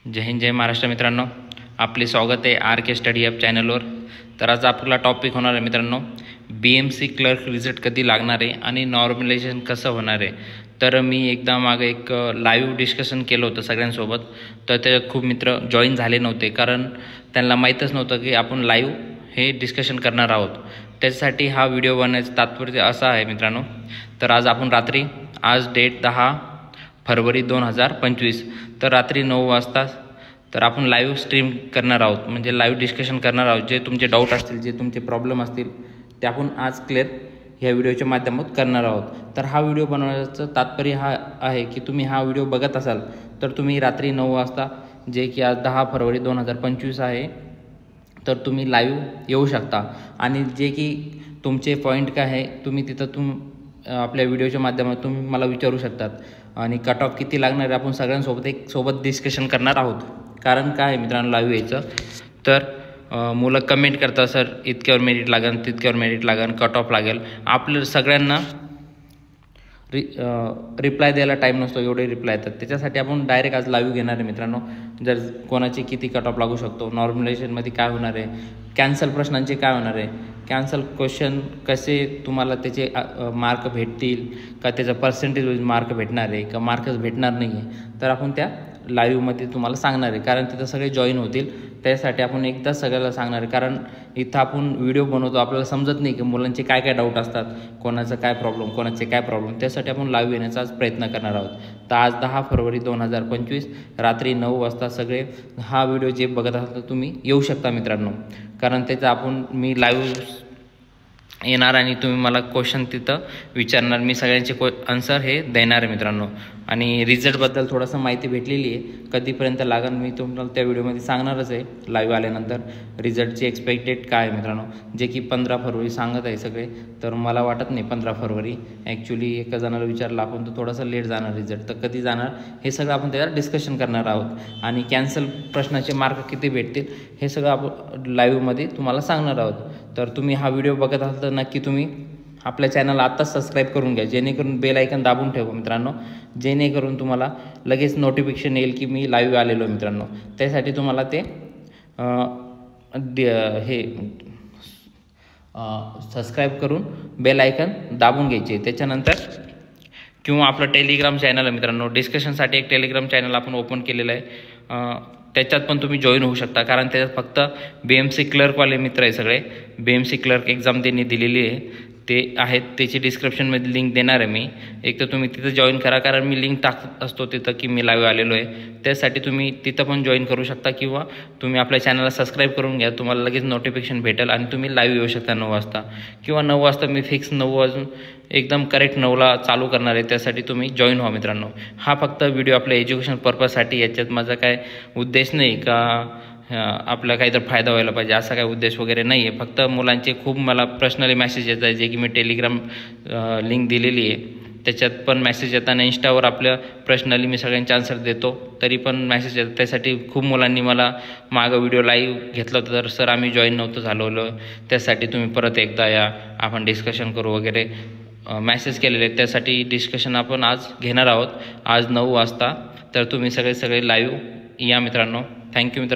जय हिंद जय महाराष्ट्र मित्रांनो, आपले स्वागत आहे आर के स्टडी हब चॅनलवर। तर आज आपला टॉपिक होणार आहे मित्रांनो, BMC क्लर्क रिझल्ट कधी लागणार आहे आणि नॉर्मलायझेशन कसं होणार आहे। तर मी एकदा मागे एक लाईव्ह डिस्कशन केलं होतं सगळ्यांसोबत, तर त्याच्यात खूप मित्र जॉईन झाले नव्हते, कारण त्यांना माहीतच नव्हतं की आपण लाईव्ह हे डिस्कशन करणार आहोत। त्यासाठी हा व्हिडिओ बनवण्याचं तात्पर्य असा आहे मित्रांनो। तर आज आपण रात्री, आज डेट 10 फरवरी 2025, तर रात्री 9 वाजता तर आपण लाईव्ह स्ट्रीम करणार आहोत, म्हणजे लाईव्ह डिस्कशन करणार आहोत। जे तुमचे डाऊट असतील, जे तुमचे प्रॉब्लेम असतील, ते आपण आज क्लिअर ह्या व्हिडिओच्या माध्यमातून करणार आहोत। तर हा व्हिडिओ बनवण्याचं तात्पर्य हा आहे की तुम्ही हा व्हिडिओ बघत असाल तर तुम्ही रात्री 9 वाजता, जे की आज 10 फरवरी 2025 आहे, तर तुम्ही लाईव्ह येऊ शकता आणि जे की तुमचे पॉईंट काय आहे तुम्ही तिथं आपल्या व्हिडिओच्या माध्यमातून तुम्ही मला विचारू शकतात। आणि कट ऑफ किती लागणार आहे आपण सगळ्यांसोबत एक सोबत डिस्कशन करणार आहोत। कारण काय आहे मित्रांनो, लाईव्ह यायचं तर मुलं कमेंट करतात, सर इतक्यावर मेरिट लागेल, तितक्यावर मेरिट लागेल, कट ऑफ लागेल। आपल्या सगळ्यांना रिप्लाय द्यायला टाईम नसतो, एवढे रिप्लाय येतात। त्याच्यासाठी आपण डायरेक्ट आज लाईव्ह घेणार आहे मित्रांनो। जर कोणाचे किती कट ऑफ लागू शकतो, नॉर्मलायझेशनमध्ये काय होणार आहे, कॅन्सल प्रश्नांचे काय होणार आहे, कॅन्सल क्वेश्चन कसे तुम्हाला त्याचे मार्क भेटतील का, त्याचा पर्सेंटेज मार्क भेटणार आहे का मार्कच भेटणार नाही आहे, तर आपण त्या लाईव्हमध्ये तुम्हाला सांगणार आहे। कारण तिथं सगळे जॉईन होतील, त्यासाठी आपण एकदा सगळ्याला सांगणार आहे। कारण इथं आपण व्हिडिओ बनवतो, आपल्याला समजत नाही की मुलांचे काय काय डाऊट असतात, कोणाचं काय प्रॉब्लेम, कोणाचे काय प्रॉब्लेम, त्यासाठी आपण लाईव्ह येण्याचा आज प्रयत्न करणार आहोत। तर आज 10 फरवरी 2025 रात्री 9 वाजता सगळे हा व्हिडिओ जे बघत असाल तर तुम्ही येऊ शकता मित्रांनो। कारण त्याचं मी लाईव्ह येणार आणि तुम्ही मला क्वेश्चन तिथं विचारणार, मी सगळ्यांचे आन्सर हे देणार आहे मित्रांनो। आणि रिझल्टबद्दल थोडंसं माहिती भेटलेली आहे, कधीपर्यंत लागेल मी तुम्हाला त्या व्हिडिओमध्ये सांगणारच आहे। लाईव्ह आल्यानंतर रिझल्टची एक्सपेक्टेड काय आहे मित्रांनो, जे की 15 फरवरी सांगत आहे सगळे, तर मला वाटत नाही 15 फरवरी। ॲक्च्युली एका जणाला विचारलं आपण, तर थोडंसं लेट जाणार रिझल्ट, तर कधी जाणार हे सगळं आपण त्याच्यावर डिस्कशन करणार आहोत। आणि कॅन्सल प्रश्नाचे मार्क किती भेटतील हे सगळं आपण लाईव्हमध्ये तुम्हाला सांगणार आहोत। तर तुम्ही हा व्हिडिओ बघत असाल तर नक्की तुम्ही आपल्या चॅनलला आत्ताच सबस्क्राईब करून घ्या, जेणेकरून बेल आयकन दाबून ठेवा मित्रांनो, जेणेकरून तुम्हाला लगेच नोटिफिकेशन येईल की मी लाईव्ह आलेलो मित्रांनो। त्यासाठी तुम्हाला ते सबस्क्राईब करून बेल आयकन दाबून घ्यायचे। त्याच्यानंतर किंवा आपलं टेलिग्राम चॅनल आहे मित्रांनो, डिस्कशनसाठी एक टेलिग्राम चॅनल आपण ओपन केलेलं आहे, त्याच्यात पण तुम्ही जॉईन होऊ शकता। कारण त्याच्यात फक्त BMC क्लर्कवाले मित्र आहे सगळे, BMC क्लर्क एक्झाम त्यांनी दिलेली आहे ते आहेत, त्याची डिस्क्रिप्शनमध्ये लिंक देणार आहे मी। एक तर तुम्ही तिथं जॉईन करा, कारण मी लिंक टाकत असतो तिथं की मी लाईव्ह आलेलो आहे, त्यासाठी तुम्ही तिथं पण जॉईन करू शकता। किंवा तुम्ही आपल्या चॅनलला सबस्क्राईब करून घ्या, तुम्हाला लगेच नोटिफिकेशन भेटेल आणि तुम्ही लाईव्ह येऊ शकता 9 वाजता किंवा 9 वाजता। मी फिक्स 9 वाजून एकदम करेक्ट 9ला चालू करणार आहे, त्यासाठी तुम्ही जॉईन व्हा मित्रांनो। हा फक्त व्हिडिओ आपल्या एज्युकेशन पर्पजसाठी, याच्यात माझा काय उद्देश नाही का आपला काहीतरी फायदा व्हायला पाहिजे, असा काही उद्देश वगैरे नाही आहे। फक्त मुलांचे खूप मला पर्सनली मेसेज येत आहे, जे की मी टेलिग्राम लिंक दिलेली आहे त्याच्यात पण मेसेज येतात, आणि इंस्टावर आपल्या पर्सनली मी सगळ्यांचे आन्सर देतो तरी पण मेसेज येतात। त्यासाठी खूप मुलांनी मला मागं व्हिडिओ लाईव्ह घेतला होता, तर सर आम्ही जॉईन नव्हतं झालो, त्यासाठी तुम्ही परत एकदा या, आपण डिस्कशन करू वगैरे मेसेज केलेले आहेत। त्यासाठी डिस्कशन आपण आज घेणार आहोत आज 9 वाजता। तर तुम्ही सगळे लाईव्ह या मित्रांनो। थँक्यू मित्रांनो।